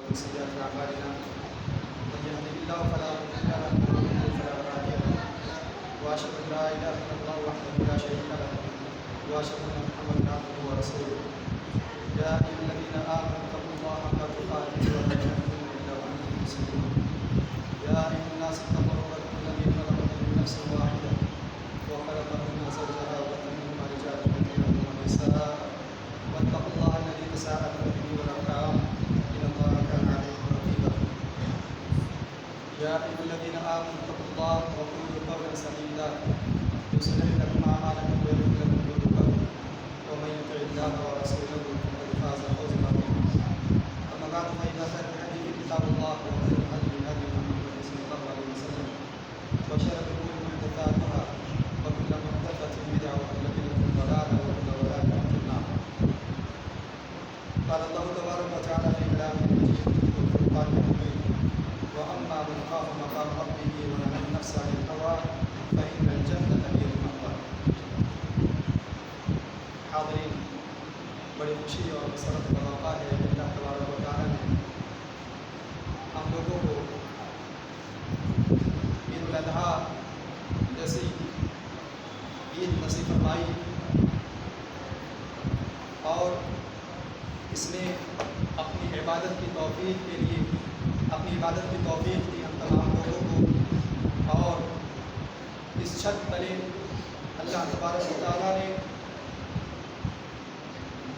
ومن سيئات أعمالنا من يهده الله فلا مضل له ومن يضلل فلا هادي له وأشهد أن لا إله إلا الله وحده لا شريك له وأشهد أن محمدا عبده ورسوله يا أيها الذين آمنوا اتقوا الله حق تقاته ولا تموتن إلا وأنتم مسلمون يا أيها الناس اتقوا ربكم الذي خلقكم من نفس واحدة وخلق منها زوجها وبث منهما رجالا كثيرا ونساء واتقوا الله الذي تساءلون به والأرحام إن الله كان عليكم رقيبا يا أيها الذين آمنوا اتقوا الله وقولوا قولا سديدا يصلح لكم أعمالكم ويغفر لكم ذنوبكم ومن يطع الله ورسوله فقد فاز فوزا عظيما أما بعد فإن خير الحديث كتاب الله وخير الهدي هدي محمد صلى الله عليه وسلم وشر الأمور محدثاتها وكل محدثة بدعة وكل بدعة ضلالة وكل ضلالة في النار. قال الله تبارك وتعالى في كلامه المجيد والفرقان الحميد وأما من خاف مقام ربه ونهى النفس عن الهوى فإن الجنة هي المأوى. حاضرین، بڑی خوشی اور مسرت کا موقع ہے کہ اللہ تبارک و تعالیٰ نے ہم لوگوں کو عید الاضحیٰ جیسی عید نصیب فرمائی اور اس نے اپنی عبادت کی توفیق کے لیے اپنی عبادت کی توفیق دی ہم تمام لوگوں کو. اور اس چھت تلے اللہ تبارک و تعالیٰ نے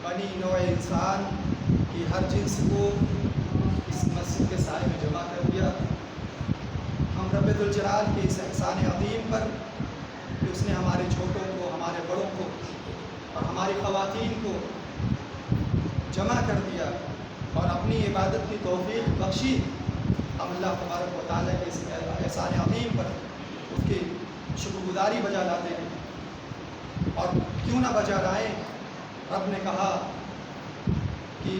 بنی نوع انسان کی ہر جنس کو اس مسجد کے سائے میں جمع کر دیا. ہم رب ذوالجلال کے اس احسان عظیم پر کہ اس نے ہمارے چھوٹوں کو، ہمارے بڑوں کو اور ہماری خواتین کو جمع کر دیا اور اپنی عبادت کی توفیق بخشی. ہم اللہ تبارک و تعالیٰ کے اس احسان عظیم پر اس کی شکر گزاری بجا لاتے ہیں. اور کیوں نہ بجا لائیں، رب نے کہا کہ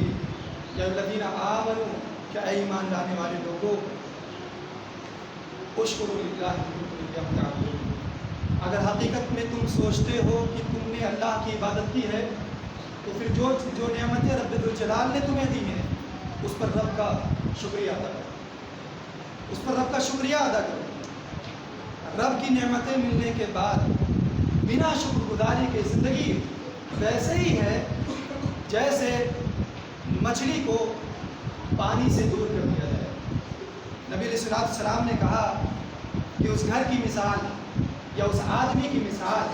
یا الذین آمنوا، کہ اے ایمان لانے والے لوگوں، اشکروا للہ ان کنتم ایاہ تعبدون. اگر حقیقت میں تم سوچتے ہو کہ تم نے اللہ کی عبادت کی ہے تو پھر جو نعمتیں رب ذوالجلال نے تمہیں دی ہیں اس پر رب کا شکریہ ادا کرو، اس پر رب کا شکریہ ادا کرو. رب کی نعمتیں ملنے کے بعد بنا شکر گزاری کے زندگی ویسے ہی ہے جیسے مچھلی کو پانی سے دور کر دیا جائے. نبی علیہ السلام نے کہا کہ اس گھر کی مثال یا اس آدمی کی مثال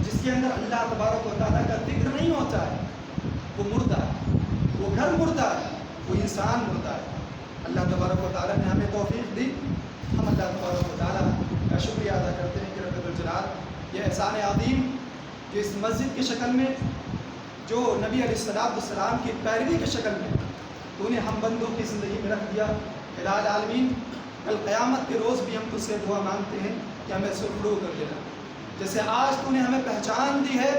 جس کے اندر اللہ تبارک و تعالیٰ کا ذکر نہیں ہوتا ہے وہ مردہ ہے، وہ گھر مردہ ہے، وہ انسان مردہ ہے. اللہ تبارک و تعالیٰ نے ہمیں توفیق دی. ہم اللہ تبارک و تعالیٰ کا شکریہ ادا کرتے ہیں کہ رب ذوالجلال یہ احسان عظیم جو اس مسجد کی شکل میں، جو نبی علیہ السلام کی پیروی کی شکل میں تو نے ہم بندوں کی زندگی میں رکھ دیا. الہ العالمین، کل قیامت کے روز بھی ہم تجھ سے دعا مانگتے ہیں کہ ہمیں سرخرو کر دینا. جیسے آج تو نے ہمیں پہچان دی ہے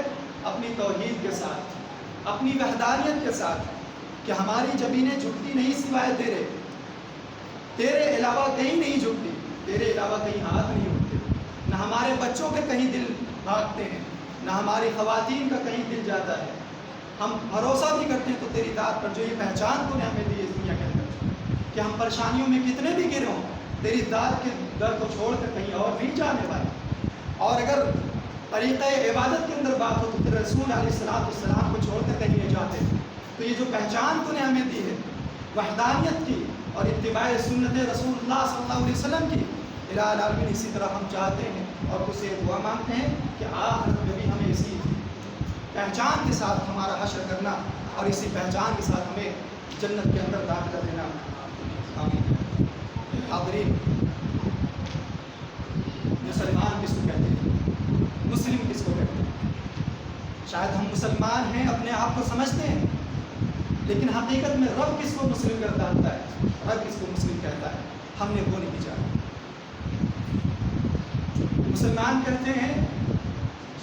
اپنی توحید کے ساتھ، اپنی وحدانیت کے ساتھ، کہ ہماری زمینیں جھکتی نہیں سوائے تیرے علاوہ کہیں نہیں جھکتی، تیرے علاوہ کہیں ہاتھ نہیں اٹھتے. نہ ہمارے بچوں کے کہیں دل بھاگتے ہیں، نہ ہماری خواتین کا کہیں دل جاتا ہے. ہم بھروسہ بھی کرتے ہیں تو تیری ذات پر، جو یہ پہچان تو نے ہمیں دی اس دنیا کے اندر کہ ہم پریشانیوں میں کتنے بھی گرے ہوں تیری ذات کے در کو چھوڑ کر کہیں اور نہیں جانے والے. اور اگر طریقہ عبادت کے اندر بات ہو تو تیرے رسول علیہ السلام کو چھوڑ کر کہیں نہیں جاتے. تو یہ جو پہچان تو نے ہمیں دی ہے وحدانیت کی اور اتباع سنت رسول اللہ صلی اللہ علیہ وسلم کی، الہ العالمین اسی طرح ہم چاہتے ہیں اور اس سے دعا مانگتے ہیں کہ آخرت میں بھی ہمیں اسی پہچان کے ساتھ ہمارا حشر کرنا اور اسی پہچان کے ساتھ ہمیں جنت کے اندر داخلہ دینا. آمین. حاضرین، مسلمان کس کو کہتے ہیں؟ مسلم کس کو کہتے ہیں؟ شاید ہم مسلمان ہیں، اپنے آپ کو سمجھتے ہیں، لیکن حقیقت میں رب کس کو مسلم کرتا ہے، رب کس کو مسلم کہتا ہے، ہم نے وہ نہیں جانا. مسلمان کہتے ہیں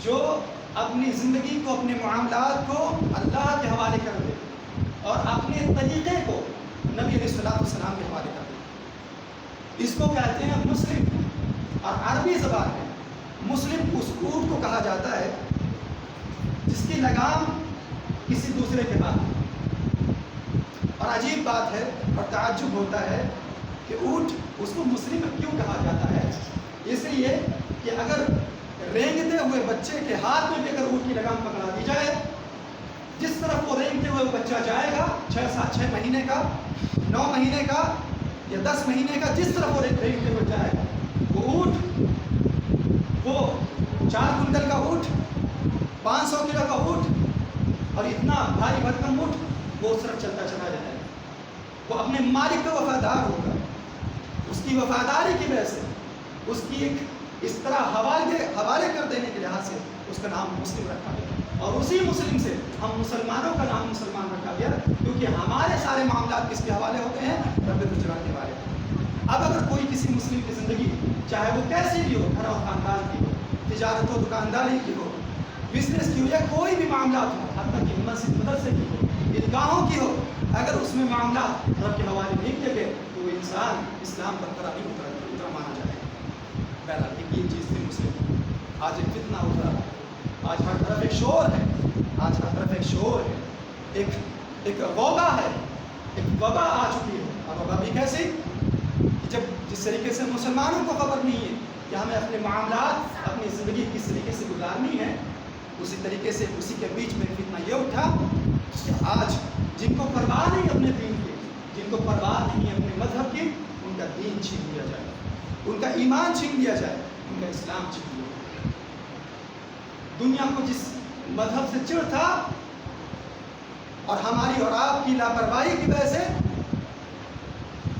جو اپنی زندگی کو، اپنے معاملات کو اللہ کے حوالے کر دے اور اپنے طریقے کو نبی علیہ السلام کے حوالے کر دے. اس کو کہتے ہیں مسلم. اور عربی زبان میں مسلم اس اونٹ کو کہا جاتا ہے جس کی لگام کسی دوسرے کے ہاتھ. اور عجیب بات ہے اور تعجب ہوتا ہے کہ اونٹ اس کو مسلم کیوں کہا جاتا ہے؟ اس لیے کہ اگر رینگتے ہوئے بچے کے ہاتھ میں بھی اگر اونٹ کی لگام پکڑا دی جائے، جس طرف وہ رینگتے ہوئے بچہ جائے گا 6 مہینے کا، 9 مہینے کا یا 10 مہینے کا، جس طرف وہ رینگتے ہوئے جائے گا، وہ اونٹ، وہ 4 کنٹل کا اونٹ، 500 کلو کا اونٹ اور اتنا بھاری بھرکم اونٹ، وہ اس طرف چلتا چلا جائے گا۔ وہ اپنے مالک کا وفادار ہوگا، اس کی وفاداری کی وجہ سے، اس کی ایک اس طرح حوالے کر دینے کے لحاظ سے اس کا نام مسلم رکھا گیا، اور اسی مسلم سے ہم مسلمانوں کا نام مسلمان رکھا گیا، کیونکہ ہمارے سارے معاملات کس کے حوالے ہوتے ہیں؟ رب الجلال کے حوالے۔ اب اگر کوئی کسی مسلم کی زندگی چاہے وہ کیسی بھی ہو، گھر و خاندان کی ہو، تجارت و دکانداری کی ہو، بزنس کی ہو، یا کوئی بھی معاملات ہو، حتیٰ کہ مسجد مدرسے کی ہو، عیدگاہوں کی ہو، اگر اس میں معاملات رب کے حوالے نہیں کیے گئے تو وہ انسان اسلام پر خرا نہیں اترا مانا جائے گا۔ بہرحال ایک یہ چیز تھی مسلم۔ آج ایک فتنہ اترا، آج ہر طرف ایک شور ہے، آج ہر طرف ایک شور ہے، ایک وبا ہے، ایک وبا آ چکی ہے۔ اور وبا بھی کیسی؟ کہ جب جس طریقے سے مسلمانوں کو خبر نہیں ہے کہ ہمیں اپنے معاملات، اپنی زندگی کس طریقے سے گزارنی ہے، اسی طریقے سے اسی کے بیچ میں فتنہ یہ اٹھا کہ آج جن کو پرواہ نہیں اپنے دین کی، جن کو پرواہ نہیں اپنے مذہب کی، ان کا دین چھین لیا جائے، ان کا ایمان چھین لیا جائے، ان کا اسلام چھین لیا جائے۔ دنیا کو جس مذہب سے چڑ تھا اور ہماری اور آپ کی لاپرواہی کی وجہ سے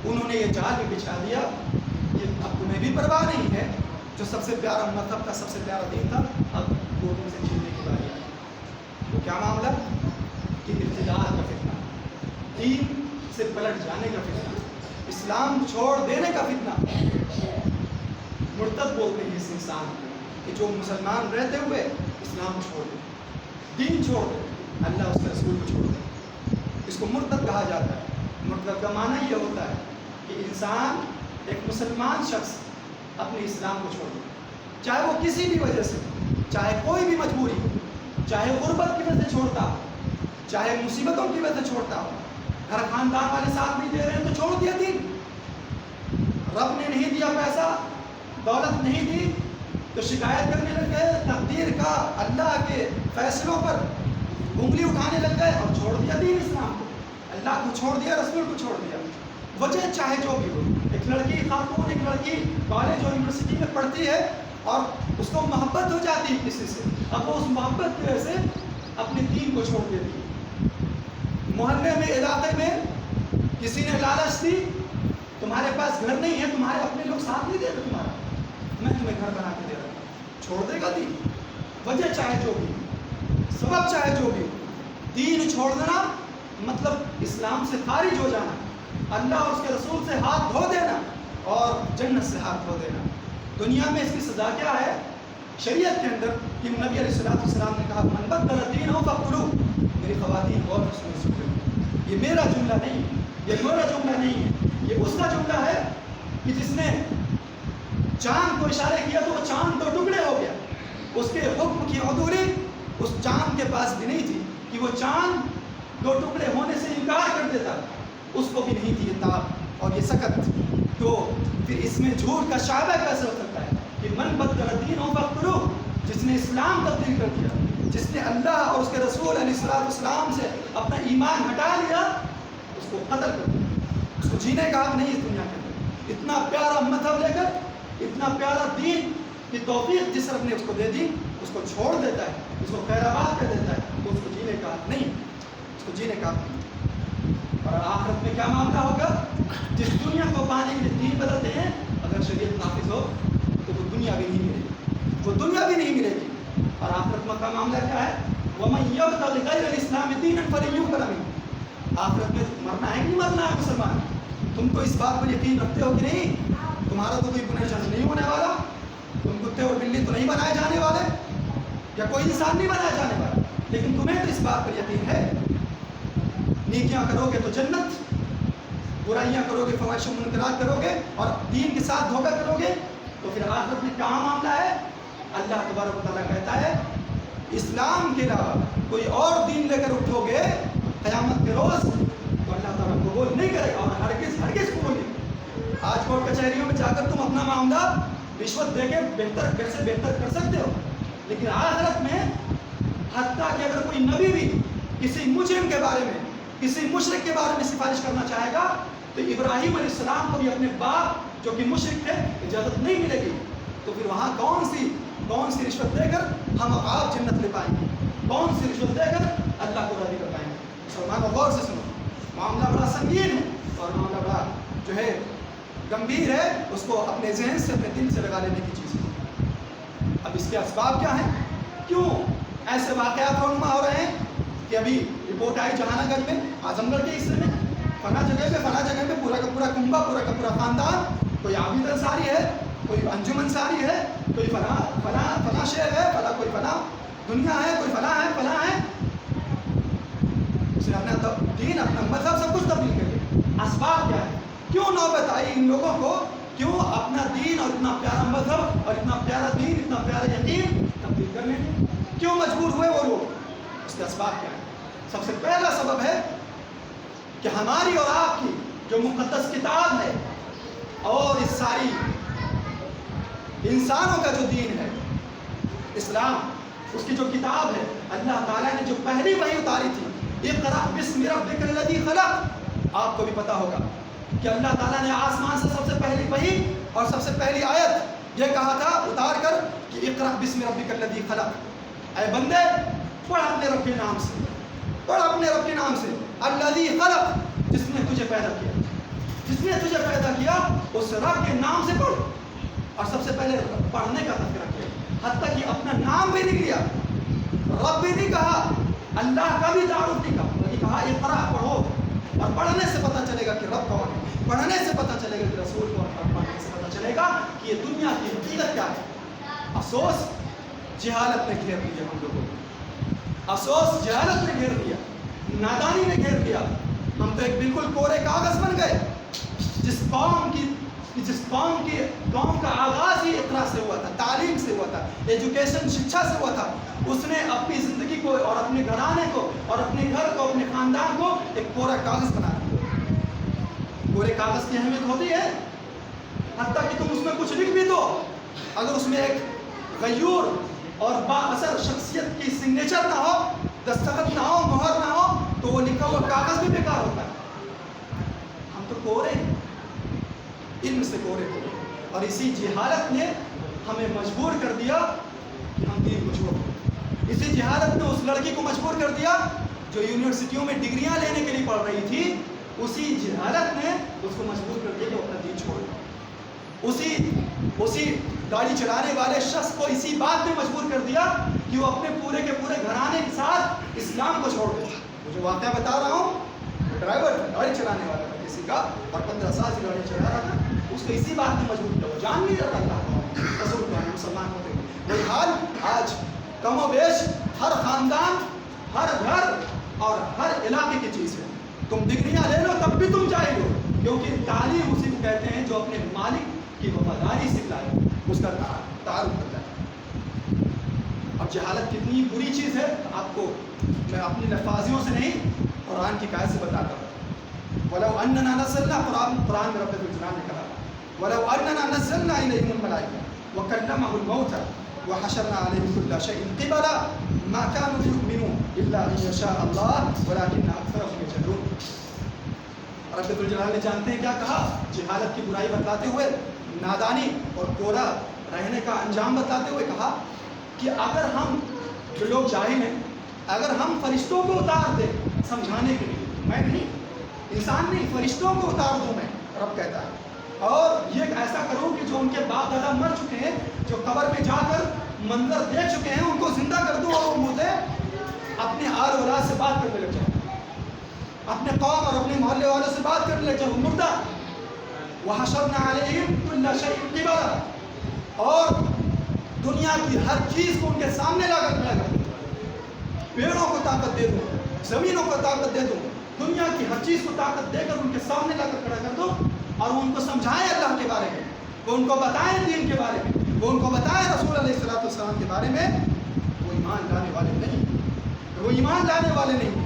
انہوں نے یہ جال بھی بچھا دیا کہ اب تمہیں بھی پرواہ نہیں ہے، جو سب سے پیارا مذہب تھا، سب سے پیارا دین تھا، اب وہ تم سے چھیننے کی باری آئی۔ وہ کیا معاملہ؟ کہ ارتداد کا فتنہ، دین سے پلٹ جانے کا فتنہ، اسلام چھوڑ دینے کا فتنہ۔ مرتد بولتے ہیں اس انسان کو کہ جو مسلمان رہتے ہوئے اسلام چھوڑ دے، دین چھوڑ دے، اللہ اس کے رسول کو چھوڑ دے، اس کو مرتد کہا جاتا ہے۔ مرتد کا معنی یہ ہوتا ہے کہ انسان، ایک مسلمان شخص اپنے اسلام کو چھوڑ دے، چاہے وہ کسی بھی وجہ سے، چاہے کوئی بھی مجبوری، چاہے غربت کی وجہ سے چھوڑتا ہو، چاہے مصیبتوں کی وجہ سے چھوڑتا ہو، گھر خاندان والے ساتھ نہیں دے رہے ہیں تو چھوڑ دیا دین، رب نے نہیں دیا پیسہ، دولت نہیں دی تو شکایت کرنے لگ گئے تقدیر کا، اللہ کے فیصلوں پر انگلی اٹھانے لگ گئے اور چھوڑ دیا دین اسلام کو، اللہ کو چھوڑ دیا، رسول کو چھوڑ دیا۔ وجہ چاہے جو بھی ہو، ایک لڑکی خاتون، ایک لڑکی کالج اور یونیورسٹی میں پڑھتی ہے اور اس کو محبت ہو جاتی ہے کسی سے، اب وہ اس محبت کی وجہ سے اپنے دین کو چھوڑ دیتی ہے۔ محلے میں، علاقے میں کسی نے لالچ دی، تمہارے پاس گھر نہیں ہے، تمہارے اپنے لوگ ساتھ نہیں دے رہے تمہارا، میں تمہیں گھر بنا کے دے رہا ہوں، چھوڑ دے گا دین؟ وجہ چاہے جو بھی، سبب چاہے جو بھی، دین چھوڑ دینا مطلب اسلام سے خارج ہو جانا، اللہ اور اس کے رسول سے ہاتھ دھو دینا اور جنت سے ہاتھ دھو دینا۔ دنیا میں اس کی سزا کیا ہے؟ شریعت کے اندر کہ نبی علیہ السلام نے کہا من بدل دینہ فاقتلوہ۔ میری خواتین غور سے سنیں، یہ میرا جملہ نہیں ہے، یہ میرا جملہ نہیں ہے، یہ اس کا جملہ ہے کہ جس نے چاند کو اشارے کیا تو وہ چاند 2 ٹکڑے ہو گیا، اس کے حکم کی عدولی اس چاند کے پاس بھی نہیں تھی کہ وہ چاند 2 ٹکڑے ہونے سے انکار کر دیتا، اس کو بھی نہیں تھی یہ تاب اور یہ سکت۔ تو پھر اس میں جھوٹ کا شعبہ کیسے ہو سکتا ہے کہ من بدل دینہ فاقتلوہ، جس نے اسلام تبدیل کر دیا، جس نے اللہ اور اس کے رسول علیہ السلام سے اپنا ایمان ہٹا لیا، اس کو قتل کر دیا، اس کو جینے کا حق نہیں اس دنیا کے اندر۔ اتنا پیارا مذہب لے کر، اتنا پیارا دین کی توفیق جس رب نے اس کو دے دی، اس کو چھوڑ دیتا ہے، اس کو خیر آباد کر دیتا ہے، تو اس کو جینے کا حق نہیں، اس کو جینے کا حق نہیں۔ اور آخرت میں کیا معاملہ ہوگا؟ جس دنیا کو پانے کے لیے دین بدلتے ہیں، اگر شریعت نافذ ہو تو وہ دنیا بھی نہیں ملے گی، وہ دنیا بھی نہیں ملے گی۔ اور آخرت میں کا معاملہ کیا ہے؟ وَمَن يَبْتَغِ غَيْرَ الْإِسْلَامِ دِينًا فَلَن يُقْبَلَ مِنْهُ۔ آخرت میں مرنا ہے کہ نہیں مرنا ہے مسلمان؟ تم کو اس بات پر یقین رکھتے ہو کہ نہیں؟ تمہارا تو کوئی گناہ شرط نہیں ہونے والا، تم کتے اور بلی تو نہیں بنائے جانے والے، یا کوئی انسان نہیں بنایا جانے والا، لیکن تمہیں تو اس بات پر یقین ہے، نیکیاں کرو گے تو جنت، برائیاں کرو گے، فواحش و منکرات کرو گے اور دین کے ساتھ دھوکہ کرو گے، تو پھر آخرت میں کیا معاملہ ہے؟ اللہ تبارک و تعالیٰ کہتا ہے اسلام کے علاوہ کوئی اور دین لے کر اٹھو گے قیامت کے روز تو اللہ تعالیٰ قبول نہیں کرے گا اور ہرگز ہرگز قبول نہیں کرے گا۔ آج کورٹ کچہریوں میں جا کر تم اپنا معاملہ رشوت دے کے بہتر کر سکتے ہو، لیکن آخرت میں حتیٰ کہ اگر کوئی نبی بھی کسی مجرم کے بارے میں، کسی مشرک کے بارے میں سفارش کرنا چاہے گا تو ابراہیم علیہ السلام کو بھی اپنے باپ جو کہ مشرک تھے اجازت نہیں ملے گی۔ تو پھر وہاں کون سی رشوت دے کر ہم آپ جنت لے پائیں گے؟ کون سی رشوت دے کر اللہ کو راضی کر پائیں گے؟ مسلمانوں غور سے سنو، معاملہ بڑا سنگین ہے اور معاملہ بڑا جو ہے گمبھیر ہے، اس کو اپنے ذہن سے اپنے دل سے لگا لینے کی چیز ہے۔ اب اس کے اسباب کیا ہیں؟ کیوں ایسے واقعات رونما ہو رہے ہیں کہ ابھی رپورٹ آئی جہانہ گنج میں، اعظم گڑھ کے حصے میں، فلاں جگہ پہ پورا کا پورا کنبہ، پورا کا پورا خاندان، کوئی عابد انصاری ہے، کوئی انجم انصاری ہے، کوئی فلاں شہر ہے، کوئی فلاں دنیا ہے، کوئی فلاں ہے، اس نے اپنا دین، اپنا مذہب سب کچھ تبدیل کر دیا۔ اسباب کیا ہے؟ کیوں نوبت آئی ان لوگوں کو؟ کیوں اپنا دین اور اتنا پیارا مذہب اور اتنا پیارا دین، اتنا پیارا یقین تبدیل کرنے میں کیوں مجبور ہوئے وہ لوگ؟ اس کے اسباب کیا ہے؟ سب سے پہلا سبب ہے کہ ہماری اور آپ کی جو مقدس کتاب ہے اور اس ساری انسانوں کا جو دین ہے اسلام، اس کی جو کتاب ہے، اللہ تعالیٰ نے جو پہلی وحی اتاری تھی، اقرأ بسم ربک الذی خلق، آپ کو بھی پتا ہوگا کہ اللہ تعالیٰ نے آسمان سے سب سے پہلی وحی اور سب سے پہلی آیت یہ کہا تھا اتار کر کہ اقرأ بسم ربک الذی خلق، اے بندے پڑھ اپنے رب کے نام سے، پڑھ اپنے رب کے نام سے، الذی خلق، جس نے تجھے پیدا کیا، جس نے تجھے پیدا کیا اس رب کے نام سے پڑھ۔ اور سب سے پہلے پڑھنے کا تذکرہ کیا، حتیٰ کہ اپنا نام بھی نہیں لیا، رب بھی نہیں کہا، اللہ کا بھی تعارف نہیں کہا، بلکہ کہا اقرأ، پڑھو، اور پڑھنے سے پتہ چلے گا کہ رب کون ہے، پڑھنے سے پتہ چلے گا کہ رسول کون ہے، پڑھنے سے پتہ چلے گا کہ یہ دنیا کی حقیقت کیا ہے۔ افسوس جہالت نے گھیر لیا ہم لوگوں کو، افسوس جہالت نے گھیر لیا، نادانی نے گھیر لیا، ہم تو ایک بالکل کورے کاغذ بن گئے۔ جس قوم کا آغاز ہی اقرا سے ہوا تھا، تعلیم سے ہوا تھا، ایجوکیشن، شکشا سے ہوا تھا، اس نے اپنی زندگی کو اور اپنے گھرانے کو اور اپنے گھر کو، اپنے خاندان کو ایک کورا کاغذ بنا دیا۔ کورے کاغذ کی اہمیت ہوتی ہے، حتیٰ کہ تم اس میں کچھ لکھ بھی دو، اگر اس میں ایک غیور اور با اثر شخصیت کی سگنیچر نہ ہو، دستخط نہ ہو، مہر نہ ہو، تو وہ لکھا ہوا کاغذ بھی بیکار ہوتا ہے۔ ہم تو کورے ہیں، علم سے کورے ہو، اور اسی جہالت نے ہمیں مجبور کر دیا کہ ہم دین کو چھوڑیں۔ اسی جہالت نے اس لڑکی کو مجبور کر دیا جو یونیورسٹیوں میں ڈگریاں لینے کے لیے پڑھ رہی تھی، اسی جہالت نے اس کو مجبور کر دیا کہ وہ اپنا دین چھوڑ دے۔ اسی گاڑی چلانے والے شخص کو اسی بات نے مجبور کر دیا کہ وہ اپنے پورے کے پورے گھرانے کے ساتھ اسلام کو چھوڑ دے۔ وہ جو واقعہ بتا رہا ہوں، وہ ڈرائیور گاڑی چلانے والا تھا کسی کا، اور 15 سال سے گاڑی چلا رہا تھا، اس کو اسی بات نے مجبور کیا، وہ جان نہیں رہا تھا رسول اللہ مسلمان ہوتے ہیں۔ وہی حال آج کم و بیش ہر خاندان، ہر گھر اور ہر علاقے کی چیز ہے۔ تم ڈگریاں لے لو تب بھی تم جاہل ہو، کیونکہ تعلیم اسی کو کہتے ہیں جو اپنے مالک کی وفاداری سکھلائے، اس کا تعارف کرتا ہے۔ اب جہالت کتنی بری چیز ہے آپ کو میں اپنی لفاظیوں سے نہیں، قرآن کی قائد سے بتاتا ہوں۔ وَلَوْ أَنَّنَا نَزَّلْنَا، قرآن میں رب الجلال نے کہا، وَلَوْ أَنَّنَا نَزَّلْنَا إِلَيْهِمُ الْمَلَائِكَةَ وَكَلَّمَهُمُ الْمَوْتَى وَحَشَرْنَا عَلَيْهِمْ كُلَّ شَيْءٍ قِبَلًا مَا كَانُوا لِيُؤْمِنُوا إِلَّا أَن يَشَاءَ اللَّهُ وَلَكِنَّ أَكْثَرَهُمْ يَجْهَلُونَ۔ رب الجلال نے جانتے ہیں کیا کہا؟ جہالت کی برائی بتلاتے ہوئے، نادانی اور کورا رہنے کا انجام بتلاتے ہوئے کہا کہ اگر ہم جو لوگ جاہل ہیں، اگر ہم فرشتوں کو اتار دیں سمجھانے کے لیے، میں نہیں، انسان نہیں، فرشتوں کو اتار دوں میں، رب کہتا ہے، اور یہ ایسا کروں کہ جو ان کے باپ دادا مر چکے ہیں، جو قبر میں جا کر منظر دیکھ چکے ہیں، ان کو زندہ کر دوں، اور وہ مجھے اپنے آل اولاد سے بات کرنے لگ جائیں، اپنے قوم اور اپنے محلے والوں سے بات کرنے لگ جائیں، مردہ۔ وَحَشَرْنَا عَلَيْهِمْ كُلَّ شَيْءٍ قِبَلًا، اور دنیا کی ہر چیز کو ان کے سامنے لا کر کھڑا کر دوں، پیڑوں کو طاقت دے دوں، زمینوں کو طاقت دے دوں، دنیا کی ہر چیز کو طاقت دے کر ان کے سامنے لا کر کھڑا کر دو، اور وہ ان کو سمجھائیں اللہ کے بارے میں، وہ ان کو بتائیں دین کے بارے میں، وہ ان کو بتائیں رسول علیہ السلام کے بارے میں، وہ ایمان لانے والے نہیں، وہ ایمان لانے والے نہیں۔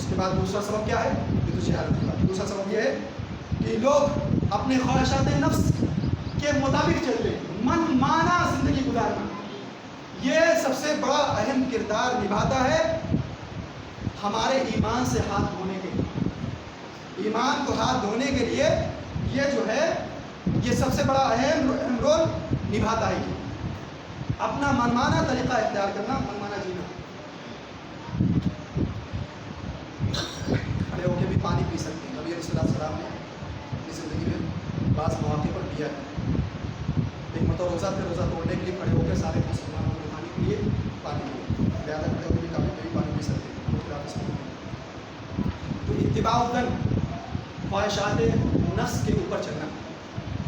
اس کے بعد دوسرا سبب کیا ہے؟ یہ تو جہالت کی بات. دوسرا سبب یہ ہے کہ لوگ اپنے خواہشات نفس کے مطابق چل رہے ہیں، من مانا زندگی گزارنا. یہ سب سے بڑا اہم کردار نبھاتا ہے ہمارے ایمان سے ہاتھ دھونے کے لیے. ایمان کو ہاتھ دھونے کے لیے یہ جو ہے یہ سب سے بڑا اہم رول نبھاتا ہے. یہ اپنا منمانا طریقہ اختیار کرنا، منمانا جینا. کھڑے ہو کے بھی پانی پی سکتے ہیں. نبی علیہ السلام نے اپنی زندگی میں بعض مواقع پر پیا ہے. ایک مرتبہ روزہ تھے، روزہ توڑنے کے لیے کھڑے ہو کے سارے مسلمانوں نے پانی پیے. زیادہ کھڑے ہو کے بھی کبھی پانی پی سکتے ہیں. تو اتباع الدن، خواہشات نفس کے اوپر چلنا.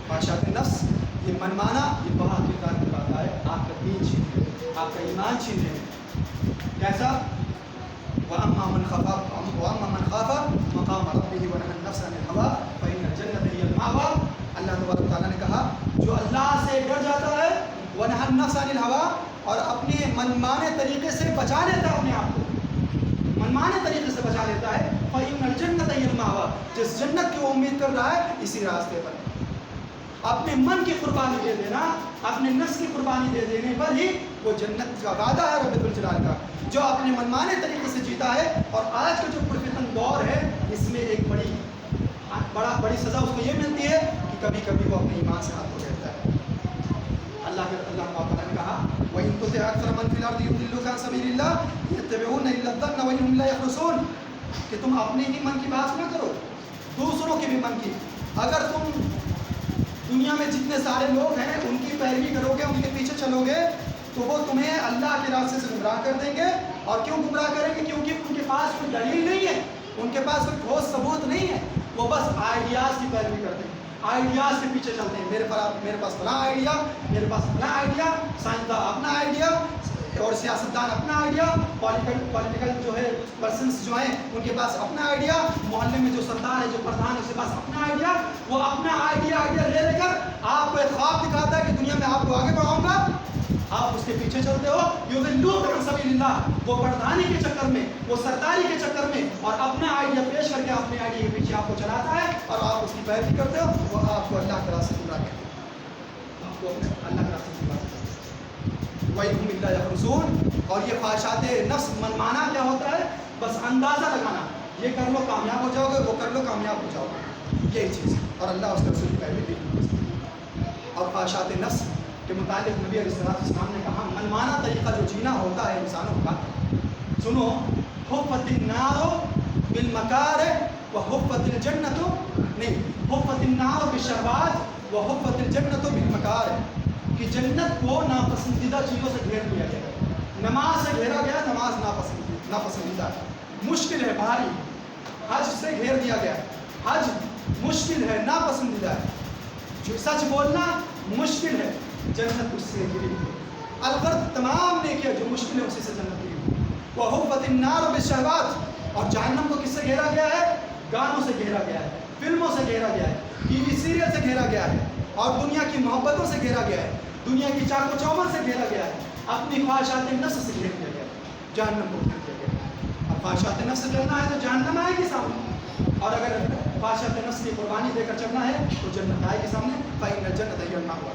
خواہشات نفس یہ منمانا، یہ بڑا کردار نبھاتا ہے آپ کا دین چھیننے میں، آپ کا ایمان چھیننے میں. کیسا؟ وَأَمَّا مَنْ خَافَ مَقَامَ رَبِّهِ وَنَهَى النَّفْسَ عَنِ الْهَوَىٰ فَإِنَّ الْجَنَّةَ هِيَ الْمَأْوَىٰ. اللہ تبارک تعالیٰ نے کہا جو اللہ سے ڈر جاتا ہے، وَنَهَى النَّفْسَ عَنِ الْهَوَىٰ، اور اپنے منمانے طریقے سے بچا لیتا ہے اپنے آپ کو، منمانے طریقے سے بچا لیتا ہے. فَإِنَّ الْجَنَّةَ هِيَ الْمَأْوَىٰ، جس جنت کی وہ امید کر رہا ہے اسی راستے پر. اپنے من کی قربانی دے دینا، اپنے نفس کی قربانی دے دینے پر ہی وہ جنت کا وعدہ ہے رب الجلال کا. جو اپنے منمانے طریقے سے جیتا ہے، اور آج کا جو پرفتن دور ہے اس میں ایک بڑی سزا اس کو یہ ملتی ہے کہ کبھی کبھی وہ اپنے ایمان سے ہاتھ دھو لیتا ہے. اللہ تعالیٰ نے کہا وَإِن تُطِعْ أَكْثَرَ مَنْ فِي الْأَرْضِ يُضِلُّوكَ عَنْ سَبِيلِ اللَّهِ يَتَّبِعُونَ إِلَّا الظَّنَّ وَإِنْ هُمْ لَا يَخْرُصُونَ. کہ تم اپنے ہی من کی بات نہ کرو، دوسروں کے بھی من کی. اگر تم دنیا میں جتنے سارے لوگ ہیں ان کی پیروی کرو گے، ان کے پیچھے چلو گے، تو وہ تمہیں اللہ کے راستے سے گمراہ کر دیں گے. اور کیوں گمراہ کریں گے؟ کیونکہ ان کے پاس کوئی دلیل نہیں ہے، ان کے پاس کوئی ٹھوس ثبوت نہیں ہے. وہ بس آئیڈیاز کی پیروی کرتے ہیں، آئیڈیاز کے پیچھے چلتے ہیں. میرے پاس فلاں آئیڈیا، میرے پاس فلاں آئیڈیا، سائنسداں اپنا آئیڈیا اور سیاستدان اپنا آئیڈیا، پولیٹیکل جو ہے پرسنس جو ہیں ان کے پاس اپنا آئیڈیا، محلے میں جو سردار ہے جو پردھان ہے اس کے پاس اپنا آئیڈیا. وہ اپنا آئیڈیا لے کر آپ کو ایک خواب دکھاتا ہے کہ دنیا میں آپ کو آگے بڑھاؤں گا، آپ اس کے پیچھے چلتے ہو. یضلوک عن سبیل اللہ، وہ پردھانی کے چکر میں، وہ سرداری کے چکر میں، اور اپنا آئیڈیا پیش کر کے اپنے آئیڈیا کے پیچھے آپ کو چلاتا ہے اور آپ اس کی پیروی کرتے ہو. وہ آپ کو اللہ کے راستے سے گمراہ کرتے ہیں، آپ کو اللہ کے راستے سے گمراہ کرتے ہیں. وَإِنْ هُمْ إِلَّا يَخْرُصُونَ. اور یہ خواہشات نفس منمانا کیا ہوتا ہے؟ بس اندازہ لگانا، یہ کر لو کامیاب ہو جاؤ گے، وہ کر لو کامیاب ہو جاؤ گے، یہی چیز. اور اللہ اس کے رسول کی پیروی نہیں کرتا. اور خواہشات نفس کے متعلق نبی علیہ السلام نے کہا منمانا طریقہ جو جینا ہوتا ہے انسانوں کا، سنو، حفت النار بالمکارہ وحفت الجنت، نہیں، حفت النار بالشہوات وحفت الجنت بالمکارہ، کہ جنت کو ناپسندیدہ چیزوں سے گھیر دیا گیا. نماز سے گھیرا گیا، نماز ناپسندیدہ، مشکل ہے، بھاری. حج سے گھیر دیا گیا، حج مشکل ہے، ناپسندیدہ ہے. جو سچ بولنا مشکل ہے، جنت اس سے گھری ہوئی. الغرض تمام نیکیاں جو مشکل ہے اسی سے جنت گھری ہوئی. وحفت النار بالشہوات، اور جہنم کو کس سے گھیرا گیا ہے؟ گانوں سے گھیرا گیا ہے، فلموں سے گھیرا گیا ہے، ٹی وی سیریل سے گھیرا گیا ہے، اور دنیا کی محبتوں سے گھیرا گیا ہے، دنیا کی چاق و چوبند سے گھیرا گیا ہے، اپنی خواہشات نفس سے گھیر دیا گیا ہے، جہنم کو گھیر دیا گیا ہے. اب خواہشات نفس سے چلنا ہے تو جہنم آئے گی سامنے، اور اگر خواہشات نفس کی قربانی دے کر چلنا ہے تو جنت آئے گی سامنے. فَإِنَّ الْجَنَّةَ ہِيَ الْمَأْوَىٰ،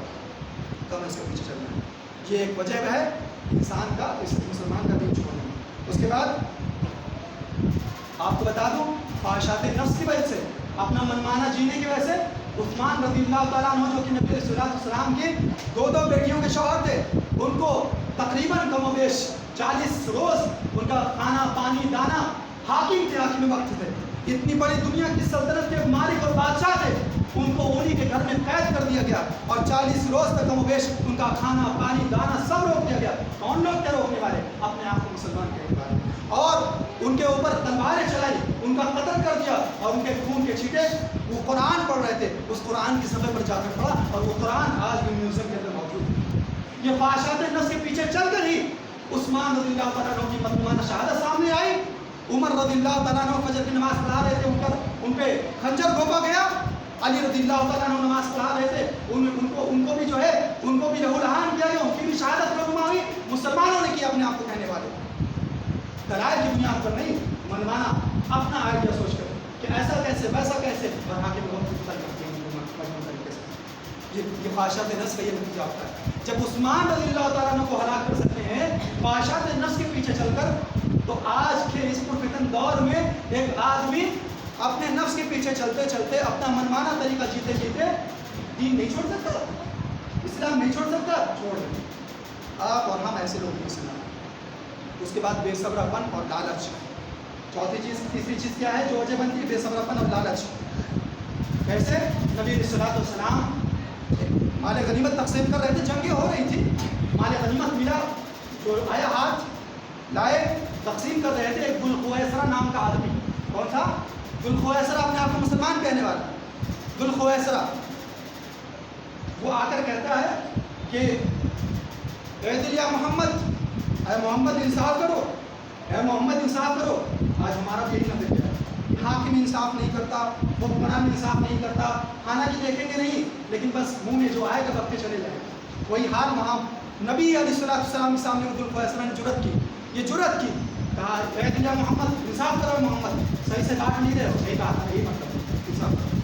تو ہمیں اس کے پیچھے چلنا ہے. یہ ایک وجہ ہے انسان کا، اس مسلمان کا دین چھوڑنے میں. اس کے بعد آپ کو بتا دوں خواہشات نفس کی وجہ سے، اپنا منمانا جینے کی وجہ سے، عثمان رضی اللہ تعالیٰ عنہ جو کہ نبی علیہ السلام کی دو بیٹیوں کے شوہر تھے، ان کو تقریباً کم و بیش 40 روز ان کا کھانا پانی دانا، حاکم تھے، حاکم وقت تھے، اتنی بڑی دنیا کی سلطنت کے مالک اور بادشاہ تھے، ان کو انہی کے گھر میں قید کر دیا گیا اور 40 روز تک کم و بیش ان کا کھانا پانی دانا سب روک دیا گیا. کون لوگ تھے روکنے والے؟ اپنے آپ کو مسلمان کہنے والے. اور ان کے اوپر تلواریں چلائی، ان کا قتل کر دیا، اور ان کے خون کے چھینٹے. وہ قرآن پڑھ رہے تھے، اس قرآن کی صفحے پر جا کر پڑھا، اور وہ قرآن آج بھی میوزیم کے اندر موجود ہے. یہ خواہشات نفس کے پیچھے چل کر ہی عثمان رضی اللہ تعالیٰ عنہ کی مظلومانہ شہادت سامنے آئی. عمر رضی اللہ تعالیٰ عنہ فجر کی نماز پڑھا رہے تھے، ان پہ خنجر گھونپا گیا. علی رضی اللہ تعالیٰ عنہ نماز پڑھا رہے تھے، ان کو بھی جو ہے ان کو بھی لہو لہان کیا گیا، ان کی بھی شہادت رونما ہوئی. مسلمانوں نے کیا اپنے آپ کو کہنے والے، دلائل کی بنیاد پر نہیں، منمانا اپنا آئیڈیا سوچ کر کہ ایسا کیسے ویسا کیسے، بنا کے بہت قتل کرتے ہیں مجموعی طریقے سے۔ یہ خواہشات نفس کا یہ نتیجہ ہوتا ہے۔ جب عثمان رضی اللہ تعالیٰ عنہ کو ہلاک کر سکتے ہیں خواہشات نفس کے پیچھے چل کر، تو آج کے اس پرفتن دور میں ایک آدمی اپنے نفس کے پیچھے چلتے چلتے اپنا منمانا طریقہ جیتے جیتے دین نہیں چھوڑ سکتا، اسلام نہیں چھوڑ سکتا، چھوڑ دیں آپ اور ہم ایسے لوگ نہیں سنا۔ اس کے بعد بے صبراپن اور لالچ۔ چوتھی چیز، تیسری چیز کیا ہے جو وجہ بنتی ہے؟ بے صبراپن اور لالچ۔ کیسے؟ نبی علیہ الصلوۃ والسلام مال غنیمت تقسیم کر رہے تھے، جنگیں ہو رہی تھی، مال غنیمت ملا، جو آیا ہاتھ لائے تقسیم کر رہے تھے، ایک ذوالخویسرہ نام کا آدمی، کون تھا؟ ذوالخویسرہ، اپنے آپ کو مسلمان کہنے والا ذوالخویسرہ، وہ آ کر کہتا ہے کہ اے دل یا محمد، اے محمد انصاف کرو، اے محمد انصاف کرو۔ آج ہمارا بھی یہی نظریہ ہے، حاکم انصاف نہیں کرتا، حکمران انصاف نہیں کرتا، حالانکہ دیکھیں گے نہیں لیکن بس منہ میں جو آئے گا بکتے چلے جائیں۔ وہی حال وہاں نبی علیہ السلام کے سامنے ذوالخویسرہ نے جرأت کی، یہ جرأت کی، کہا اے دل یا محمد انصاف کرو، محمد صحیح سے کاٹ نہیں رہے ہو، صحیح کہا تھا، یہی مطلب انصاف کرو۔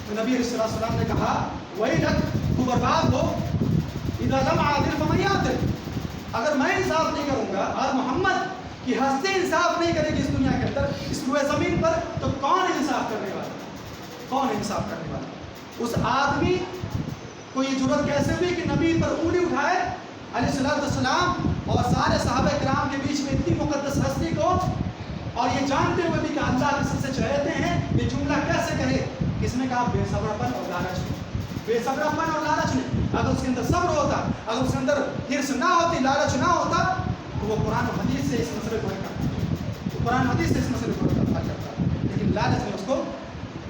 تو نبی علیہ السلام نے کہا ویلک، تو برباد ہو، اذا لم اعدل فمن یعدل، اگر میں انصاف نہیں کروں گا اور محمد کی ہستی انصاف نہیں کرے گی اس دنیا کے اندر، اس روئے زمین پر، تو کون انصاف کرنے والا؟ کون انصاف کرنے والا؟ اس آدمی کو یہ جرأت کیسے ہوئی کہ نبی پر انگلی اٹھائے علیہ السلام اور سارے صحابہ کرام کے بیچ میں اتنی مقدس ہستی کو، اور یہ جانتے ہوئے بھی کہ اللہ کے سب سے چہتے ہیں، یہ جملہ کیسے کہے؟ کس نے کہا؟ بے صبراپن اور لالچ نے، بے صبراپن اور لالچ نے۔ اگر اس کے اندر صبر ہوتا، اگر اس کے اندر حرص نہ ہوتی، لالچ نہ ہوتا، تو وہ قرآن و حدیث سے اس مسئلے کو حل کرتا، وہ قرآن و حدیث سے اس مسئلے کو حل کرتا، لیکن لالچ نے اس کو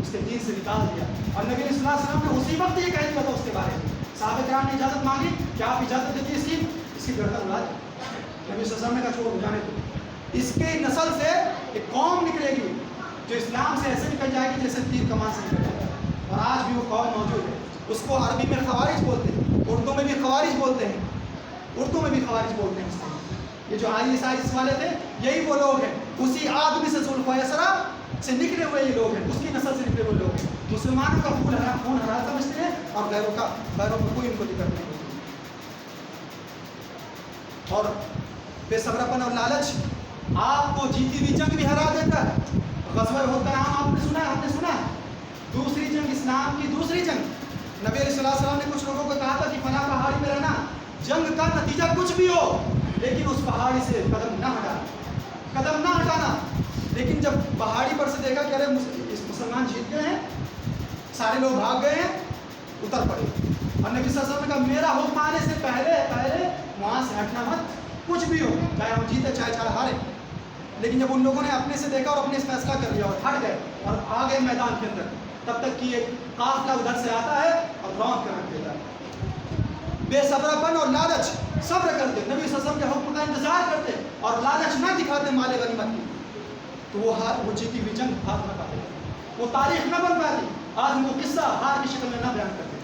اس کے دین سے نکال دیا۔ اور نبی علیہ السلام نے اسی وقت یہ کہہ دیا تھا اس کے بارے میں، صحابہ کرام نے اجازت مانگی کہ آپ اجازت دیتی اس کی گردن اڑا دی۔ نبی صلی اللہ علیہ وسلم نے کہا چھوڑ جانے دو، اس کی نسل سے ایک قوم نکلے گی جو اسلام سے ایسے نکل جائے گی جیسے تیر کمان سے نکل جائے گا، اور آج بھی وہ قوم موجود ہے۔ اس کو عربی میں خوارج بولتے ہیں، اردو میں بھی خوارج بولتے ہیں، اردو میں بھی خوارج بولتے ہیں اس کو۔ یہ جو ISIS والے تھے یہی وہ لوگ ہیں، اسی آدمی سے ذوالخویسرہ سے نکلے ہوئے یہ لوگ ہیں، اس کی نسل سے نکلے ہوئے لوگ ہیں۔ مسلمانوں کا خون حرام سمجھتے ہیں اور غیروں پر کوئی ان کو دقت نہیں ہوتی۔ اور بے صبراپن اور لالچ آپ کو جیتی ہوئی جنگ بھی ہرا دیتا ہے۔ غزوہ احد کا نام آپ نے سنا ہے، دوسری جنگ، اسلام کی دوسری جنگ۔ نبی علیہ السلام نے کچھ لوگوں کو کہا تھا کہ فلاں پہاڑی پہ رہنا، جنگ کا نتیجہ کچھ بھی ہو لیکن اس پہاڑی سے قدم نہ ہٹانا۔ لیکن جب پہاڑی پر سے دیکھا کہ ارے مسلمان جیت گئے ہیں، سارے لوگ بھاگ گئے ہیں، اتر پڑے۔ اور نبی صلی اللہ علیہ وسلم نے کہا میرا حکم آنے سے پہلے وہاں سے ہٹنا مت، کچھ بھی ہو، چاہے ہم جیتے چاہے ہارے۔ لیکن جب ان لوگوں نے اپنے سے دیکھا اور اپنے سے فیصلہ کر لیا اور ہٹ گئے اور آ گئے میدان کے اندر، تب تک کہ ایک قافلہ ادھر سے آتا ہے اور روک کر رکھ دیتا ہے۔ بے صبراپن اور لالچ، صبر کرتے، نبی صلی اللہ علیہ وسلم کے حکم کا انتظار کرتے اور لالچ نہ دکھاتے مال غنیمت کی، تو وہ جیتی ہوئی جنگ ہاتھ نہ پاتے، وہ تاریخ نہ بن پاتی، آج ہم وہ قصہ ہار کی شکل میں نہ بیان کرتے۔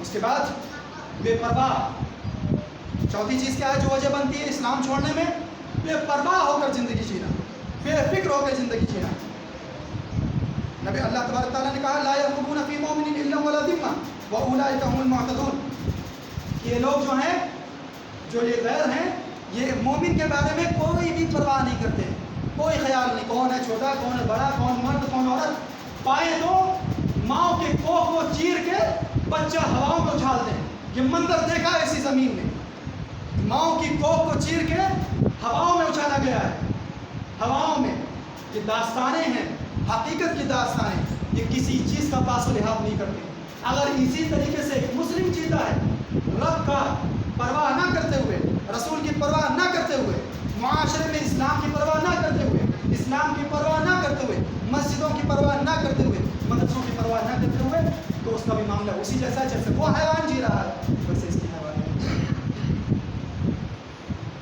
اس کے بعد بے پرواہ، چوتھی چیز کیا ہے جو وجہ بنتی ہے اسلام چھوڑنے میں؟ بے پرواہ ہو کر زندگی جینا، بے فکر ہو کر زندگی جینا۔ نبی اللہ تبارک تعالیٰ نے کہا لا يرقبون فی مؤمن الا ولا ذمہ واولئک هم المعتدون، یہ لوگ جو ہیں، جو یہ غیر ہیں، یہ مومن کے بارے میں کوئی بھی پرواہ نہیں کرتے، کوئی خیال نہیں، کون ہے چھوٹا، کون ہے بڑا، کون مرد، کون عورت، پائے تو ماؤں کے کوکھ کو چیر کے بچہ ہواؤں میں اچھالتے ہیں۔ یہ منظر دیکھا ہے اسی زمین میں، ماؤں کی کوکھ کو چیر کے ہواؤں میں اچھالا گیا ہے، ہواؤں میں۔ یہ داستانیں ہیں، حقیقت کی داستانیں، یہ کسی چیز کا پاس و لحاظ نہیں کرتے۔ اگر اسی طریقے سے ایک مسلم جیتا ہے، رب کا پرواہ نہ کرتے ہوئے، رسول کی پرواہ نہ کرتے ہوئے، معاشرے میں اسلام کی پرواہ نہ کرتے ہوئے، اسلام کی پرواہ نہ کرتے ہوئے، مسجدوں کی پرواہ نہ کرتے ہوئے، مدرسوں کی پرواہ نہ کرتے ہوئے، تو اس کا بھی معاملہ اسی جیسا جیسے وہ حیوان جی رہا ہے ویسے اس کی حیوان ہے۔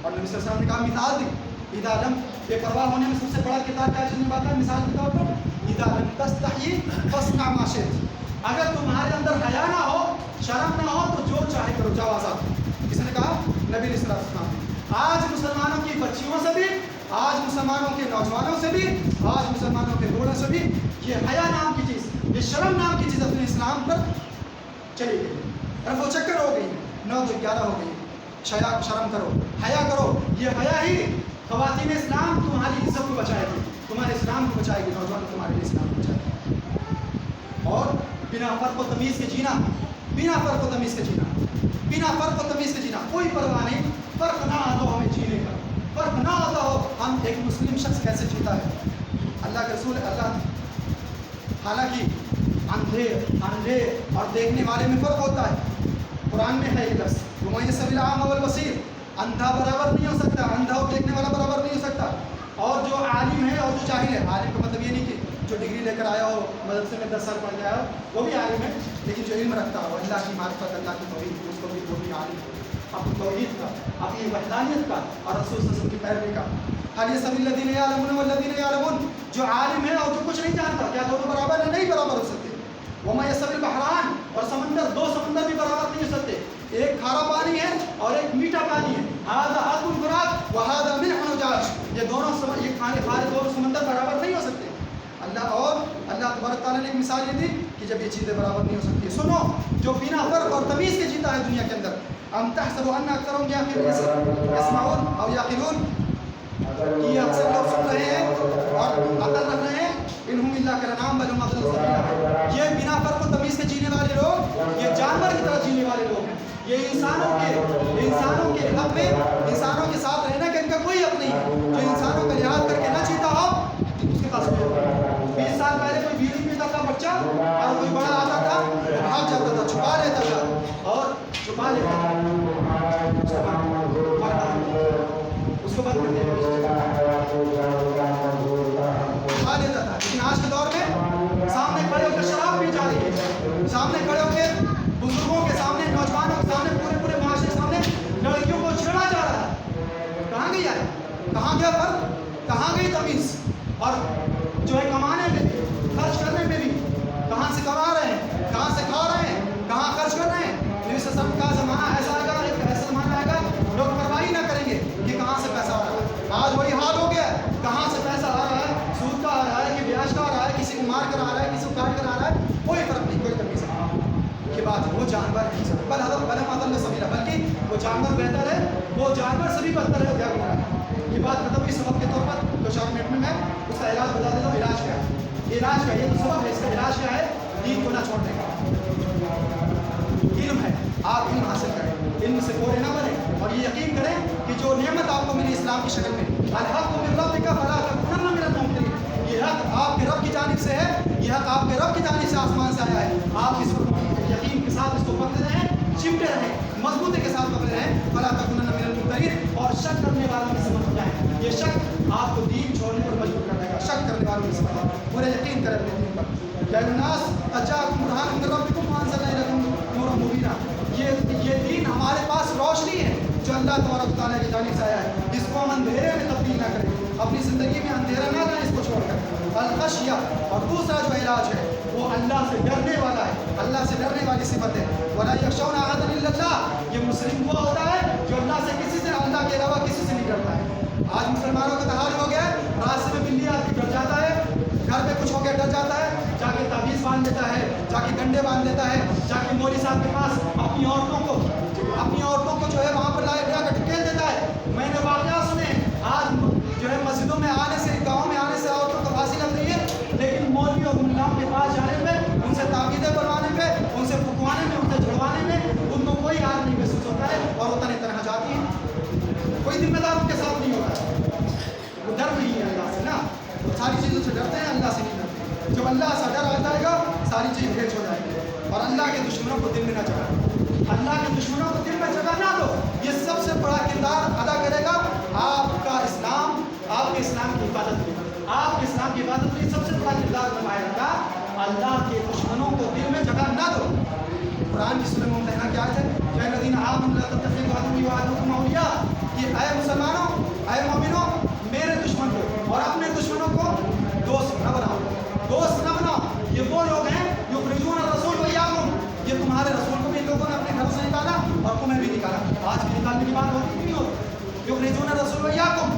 اور نبی صلی اللہ علیہ وسلم نے کہا مثال دی، اذا لم، بے پرواہ ہونے میں سب سے بڑا کتاب کیا چیز بات ہے مثال کے طور پر؟ اذا لم تستحی فاصنع ما شئت، اگر تمہارے اندر حیا نہ ہو، شرم نہ ہو، تو جو چاہے کرو، جاؤ آزاد۔ کس نے کہا؟ نبی علیہ السلام نے۔ آج مسلمانوں کی بچیوں سے بھی آج مسلمانوں کے نوجوانوں سے بھی، آج مسلمانوں کے بوڑھوں سے بھی یہ حیا نام کی چیز، یہ شرم نام کی چیز اپنے اسلام پر چلی گئی، رفع و چکر ہو گئی، 9 تو 11 ہو گئی۔ شرم کرو، حیا کرو، یہ حیا ہی خواتین اسلام تمہاری عزت کو بچائے گی، تمہارے اسلام کو بچائے گی، نوجوان تمہارے لیے اسلام کو بچائے گی۔ اور بنا فرق و تمیز کے جینا، بنا فرق و تمیز کے جینا، بنا فرق و تمیز کے جینا، کوئی پرواہ نہیں، فرق نہ آتا ہو ہمیں جینے کا، فرق نہ آتا ہو ہم ایک مسلم شخص کیسے جیتا ہے۔ اللہ کے رسول اللہ، حالانکہ اندھے اور دیکھنے والے میں فرق ہوتا ہے، قرآن میں ہے یہ لفظ وَمَن يَسْتَوِي الْأَعْمَى وَالْبَصِيرُ، اندھا برابر نہیں ہو سکتا، اندھا اور دیکھنے والا برابر نہیں ہو سکتا۔ اور جو عالم ہے اور جو جاہل ہے، عالم کا مطلب یہ نہیں کہ جو ڈگری لے کر آیا ہو، مدرسے میں 10 سال پڑھ کے آیا ہو، وہ بھی عالم ہے، لیکن جو علم رکھتا ہو اللہ کی معرفت، اللہ کی توحید، اس کو بھی وہ بھی عالم ہے، اپنی توحید کا، اپنی وحدانیت کا اور رسول صلی اللہ علیہ وسلم کی پیروی کا۔ هل يستوي الذين يعلمون والذين يعلمون، جو عالم ہے اور جو کچھ نہیں جانتا، کیا دونوں برابر ہیں؟ نہیں برابر ہو سکتے۔ وما يستوي البحران، اور سمندر، 2 سمندر بھی برابر نہیں ہو سکتے، ایک کھارا پانی ہے اور ایک میٹھا پانی ہے، هذا عذب فرات وهذا ملح اجاج، یہ دونوں یہ کھارے دونوں سمندر برابر نہیں ہو سکتے۔ اللہ تبارک تعالیٰ نے ایک مثال یہ دی کہ جب یہ چیزیں برابر نہیں ہو سکتی، سنو جو بنا فرق اور تمیز کے جیتا ہے دنیا کے اندر، ام تحسب ان اکثرهم یسمعون او یعقلون، یہ اکثر لوگ سن رہے ہیں اور عقل رکھ رہے ہیں، انہم الا کالانعام بل هم اضل سبیلا، یہ بنا فرق و تمیز کے جینے والے لوگ یہ جانور کی طرح جینے والے لوگ ہیں، یہ انسانوں کے حق میں انسانوں کے ساتھ رہنا کہ ان کا کوئی حق نہیں ہے، جو انسانوں کا لحاظ کر کے نہ جیتا ہو اس کے پاس کوئی حق نہیں۔ 20 سال پہلے کوئی بیڑی پیتا تھا بچہ اور کوئی بڑا آتا تھا وہ بھاگ جاتا تھا، چھپا لیتا تھا اور چھپا لیتا تھا، اس کو بند کر دیا چھپا لیتا تھا۔ لیکن آج کے دور میں سامنے کھڑے ہو کے شراب پی جا رہی ہے، سامنے کھڑے ہو کے بزرگوں کے سامنے، نوجوانوں کے سامنے، پورے معاشرے کے سامنے لڑکیوں کو چھیڑا جا رہا ہے۔ کہاں گئی ہے؟ کہاں گیا فرق؟ کہاں گئی تمیز؟ اور جو ہے کمانے میں بھی، خرچ کرنے میں بھی، کہاں سے کما رہے ہیں، کہاں سے کھا رہے ہیں، کہاں خرچ کر رہے ہیں۔ نبی صلی اللہ علیہ وسلم کا زمانہ ایسا آئے گا، ایک ایسا زمانہ آئے گا لوگ پرواہ ہی نہ کریں گے کہ کہاں سے پیسہ آ رہا ہے۔ آج وہی حال ہو گیا ہے، کہاں سے پیسہ آ رہا ہے، سود کا آ رہا ہے کہ بیاج کا آ رہا ہے، کسی کو مار کر آ رہا ہے، کسی کو کاٹ کر آ رہا ہے، کوئی فرق نہیں، کوئی تمیز نہیں۔ یہ بات وہ جانور ہے، بلکہ وہ جانور بہتر ہے، وہ جانور سے بھی بدتر ہے، کیا گناہ ہے۔ یہ بات ختم ہوئی سبب کے طور پر، تو 4 منٹ میں اس کا علاج بتا دیتا ہوں۔ علاج کیا ہے؟ علاج کیا ہے؟ یہ تو سبب ہے، اس کا علاج کیا ہے؟ دین کو نہ چھوڑنے کا، علم ہے، آپ علم حاصل کریں، علم سے کورے نہ بنیں، اور یہ یقین کریں کہ جو نعمت آپ کو ملی اسلام کی شکل میں، الحق من ربک فلا تکونن من الممترین، یہ حق آپ کے رب کی جانب سے ہے، یہ حق آپ کے رب کی جانب سے آسمان سے آیا ہے، آپ اس یقین کے ساتھ اس کو پکڑے رہیں، چمٹے رہیں، مضبوطی کے ساتھ پکڑے رہیں، فلا تکونن من الممترین، اور شک کرنے والوں میں سے مت جائیں، یہ شک آپ کو دین چھوڑنے پر مجبور کر دے گا، شک کرنے والوں میں سے مت جائیں، پورے یقین کریں اپنے دین پر۔ یا الناس اجاکم برہان من ربکم وانزلنا الیکم نورا مبینا، یہ دین ہمارے پاس روشنی ہے جو اللہ تبارک و تعالیٰ کی جانب سے آیا ہے، اس کو ہم اندھیرے میں تبدیل نہ کریں، اپنی زندگی میں اندھیرا نہ لائیں اس کو چھوڑ کر۔ الخشیہ، اور دوسرا جو علاج ہے وہ اللہ سے ڈرنے والا ہے، اللہ سے ڈرنے والی صفت ہے۔ ولا یخشون احدا الا اللہ، یہ مسلم وہ ہوتا ہے جو اللہ سے کسی سے، اللہ کے علاوہ کسی سے نہیں ڈرتا ہے۔ آج مسلمانوں کا حال ہو گیا ہے، راستے میں بلی آتی ڈر جاتا ہے، گھر پہ کچھ ہو کے ڈر جاتا ہے، جا کے تعویذ باندھ لیتا ہے، جا کے ڈنڈے باندھ لیتا ہے، جا کے مولوی صاحب کے پاس اپنی عورتوں کو جو ہے وہاں پر لا کر ٹھکیل دیتا ہے۔ میں نے واقعہ سنے، آج جو ہے مسجدوں میں آنے سے، گاؤں میں آنے سے عورتوں کو پھانسی لگ رہی ہے، لیکن مولوی اور ملاؤں کے پاس جانے پہ، ان سے تعویذیں بنوانے پہ، ان سے پھکوانے میں، ان سے جھڑوانے میں ان کو کوئی حال نہیں محسوس ہوتا ہے، اور وہ تنہا جاتی ہے، کوئی ذمہ دار ان کے ساتھ نہیں ہوتا ہے، وہ ڈر نہیں ہے اللہ سے نا، وہ ساری چیزوں سے ڈرتے ہیں، اللہ سے نہیں ڈرتے۔ جب اللہ سے ڈر آ جائے گا ساری چیز بھیج ہو جائے گی، اور اللہ کے دشمنوں کو دل میں نہ جگہ، اللہ کے دشمنوں کو دل میں جگہ نہ دو، یہ سب سے بڑا کردار ادا کرے گا آپ کا اسلام، آپ کے اسلام کی حفاظت میں، آپ کے اسلام کی حفاظت میں سب سے بڑا کردار نمائے گا، اللہ کے دشمنوں کو دل میں جگہ نہ دو۔ قرآن کی سورہ ممتحنہ کی آیت ہے، یا الذین آمنوا لا تتخذوا عدوی وعدوکم اولیاء، کہ اے مسلمانوں، اے مومنوں، میرے دشمن کو اور اپنے دشمنوں کو دوست نہ بناؤ، دوست نہ بناؤ۔ یہ وہ لوگ ہیں یخرجون الرسول وایاکم، یہ تمہارے رسول کو بھی ان لوگوں نے اپنے گھر سے نکالا اور تمہیں بھی نکالا۔ آج بھی نکالنے کی بات ہوتی نہیں ہوتی، یخرجون الرسول وایاکم،